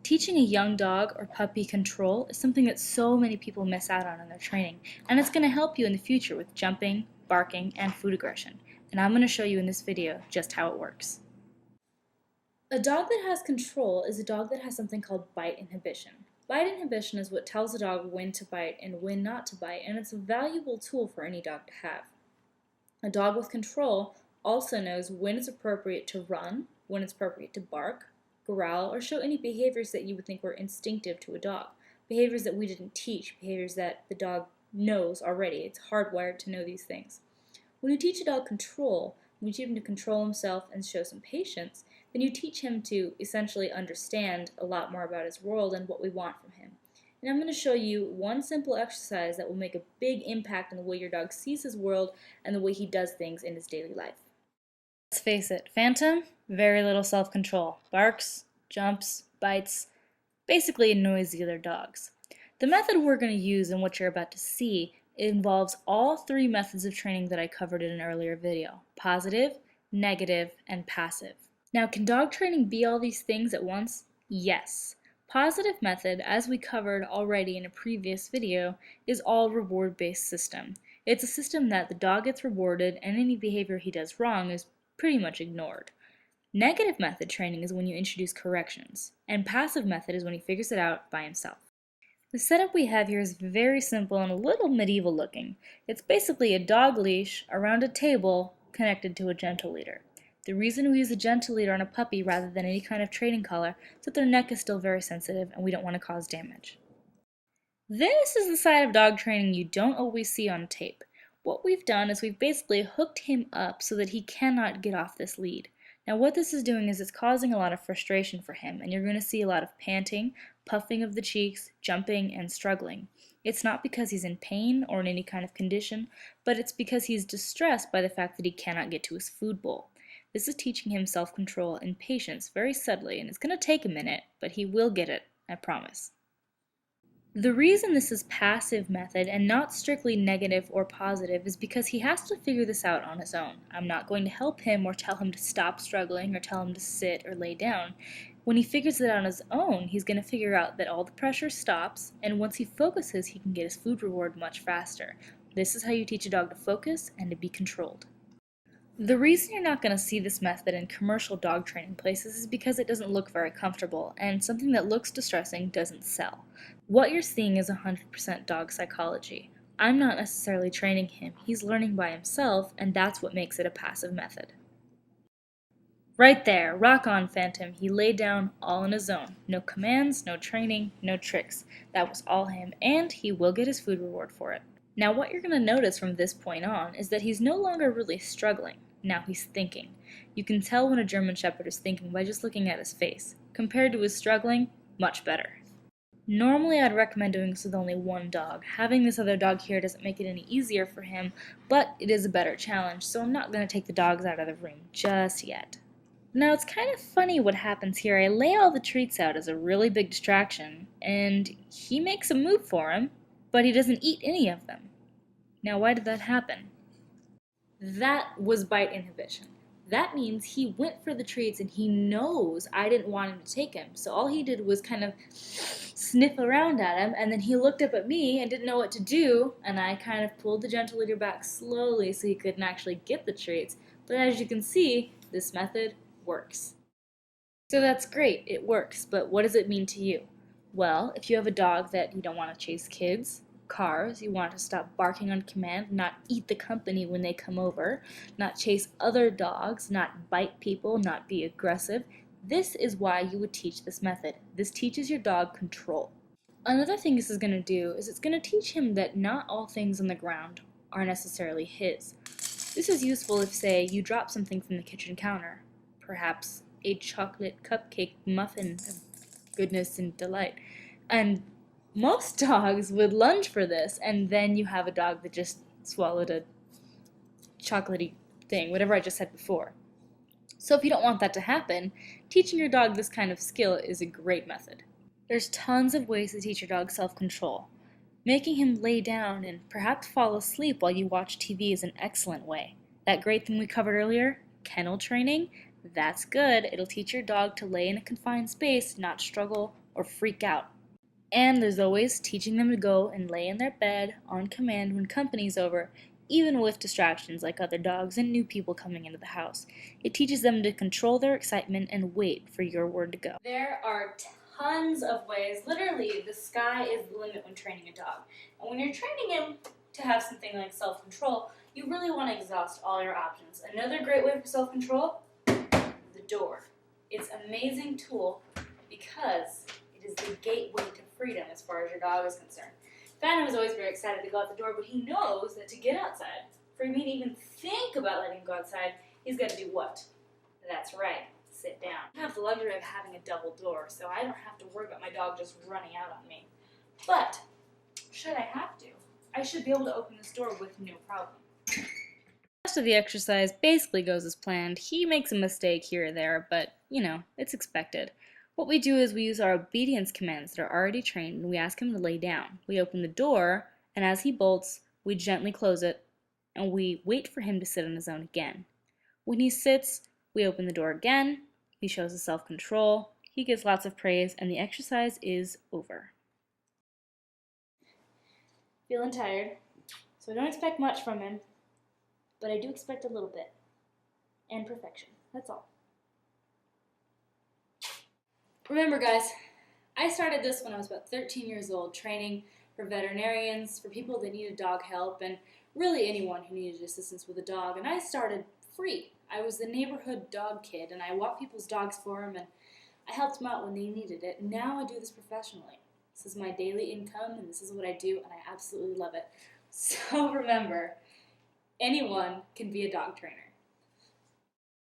Teaching a young dog or puppy control is something that so many people miss out on in their training, and it's going to help you in the future with jumping, barking, and food aggression. And I'm going to show you in this video just how it works. A dog that has control is a dog that has something called bite inhibition. Bite inhibition is what tells a dog when to bite and when not to bite, and it's a valuable tool for any dog to have. A dog with control also knows when it's appropriate to run, when it's appropriate to bark, growl, or show any behaviors that you would think were instinctive to a dog. Behaviors that we didn't teach, behaviors that the dog knows already. It's hardwired to know these things. When you teach a dog control, when you teach him to control himself and show some patience, then you teach him to essentially understand a lot more about his world and what we want from him. And I'm going to show you one simple exercise that will make a big impact on the way your dog sees his world and the way he does things in his daily life. Let's face it, Phantom, very little self-control. Barks, jumps, bites, basically annoys the other dogs. The method we're going to use and what you're about to see involves all three methods of training that I covered in an earlier video: positive, negative, and passive. Now, can dog training be all these things at once? Yes. Positive method, as we covered already in a previous video, is all reward-based system. It's a system that the dog gets rewarded and any behavior he does wrong is pretty much ignored. Negative method training is when you introduce corrections, and passive method is when he figures it out by himself. The setup we have here is very simple and a little medieval looking. It's basically a dog leash around a table connected to a gentle leader. The reason we use a gentle leader on a puppy rather than any kind of training collar is that their neck is still very sensitive and we don't want to cause damage. This is the side of dog training you don't always see on tape. What we've done is we've basically hooked him up so that he cannot get off this lead. Now what this is doing is it's causing a lot of frustration for him, and you're going to see a lot of panting, puffing of the cheeks, jumping, and struggling. It's not because he's in pain or in any kind of condition, but it's because he's distressed by the fact that he cannot get to his food bowl. This is teaching him self-control and patience very subtly, and it's going to take a minute, but he will get it, I promise. The reason this is passive method and not strictly negative or positive is because he has to figure this out on his own. I'm not going to help him or tell him to stop struggling or tell him to sit or lay down. When he figures it out on his own, he's going to figure out that all the pressure stops, and once he focuses, he can get his food reward much faster. This is how you teach a dog to focus and to be controlled. The reason you're not going to see this method in commercial dog training places is because it doesn't look very comfortable, and something that looks distressing doesn't sell. What you're seeing is 100% dog psychology. I'm not necessarily training him, he's learning by himself, and that's what makes it a passive method. Right there, rock on, Phantom. He laid down all on his own. No commands, no training, no tricks. That was all him, and he will get his food reward for it. Now what you're going to notice from this point on is that he's no longer really struggling. Now he's thinking. You can tell when a German Shepherd is thinking by just looking at his face. Compared to his struggling, much better. Normally I'd recommend doing this with only one dog. Having this other dog here doesn't make it any easier for him, but it is a better challenge, so I'm not going to take the dogs out of the room just yet. Now it's kind of funny what happens here. I lay all the treats out as a really big distraction, and he makes a move for him, but he doesn't eat any of them. Now why did that happen? That was bite inhibition. That means he went for the treats and he knows I didn't want him to take him. So all he did was kind of sniff around at him, and then he looked up at me and didn't know what to do, and I kind of pulled the gentle leader back slowly so he couldn't actually get the treats. But as you can see, this method works. So that's great, it works, but what does it mean to you? Well, if you have a dog that you don't want to chase kids, cars, you want to stop barking on command, not eat the company when they come over, not chase other dogs, not bite people, not be aggressive, this is why you would teach this method. This teaches your dog control. Another thing this is going to do is it's going to teach him that not all things on the ground are necessarily his. This is useful if, say, you drop something from the kitchen counter, perhaps a chocolate cupcake muffin of goodness and delight, and most dogs would lunge for this, and then you have a dog that just swallowed a chocolatey thing, whatever I just said before. So if you don't want that to happen, teaching your dog this kind of skill is a great method. There's tons of ways to teach your dog self-control. Making him lay down and perhaps fall asleep while you watch TV is an excellent way. That great thing we covered earlier, kennel training, that's good. It'll teach your dog to lay in a confined space, not struggle or freak out. And there's always teaching them to go and lay in their bed on command when company's over, even with distractions like other dogs and new people coming into the house. It teaches them to control their excitement and wait for your word to go. There are tons of ways. Literally, the sky is the limit when training a dog. And when you're training him to have something like self-control, you really want to exhaust all your options. Another great way for self-control, the door. It's an amazing tool because it is the gateway to freedom as far as your dog is concerned. Phantom is always very excited to go out the door, but he knows that to get outside, for me to even think about letting him go outside, he's got to do what? That's right, sit down. I have the luxury of having a double door, so I don't have to worry about my dog just running out on me. But, should I have to, I should be able to open this door with no problem. The rest of the exercise basically goes as planned. He makes a mistake here or there, but, it's expected. What we do is we use our obedience commands that are already trained, and we ask him to lay down. We open the door, and as he bolts, we gently close it, and we wait for him to sit on his own again. When he sits, we open the door again. He shows his self-control. He gets lots of praise, and the exercise is over. Feeling tired, so I don't expect much from him, but I do expect a little bit. And perfection, that's all. Remember, guys, I started this when I was about 13 years old, training for veterinarians, for people that needed dog help, and really anyone who needed assistance with a dog. And I started free. I was the neighborhood dog kid, and I walked people's dogs for them, and I helped them out when they needed it. And now I do this professionally. This is my daily income, and this is what I do, and I absolutely love it. So remember, anyone can be a dog trainer.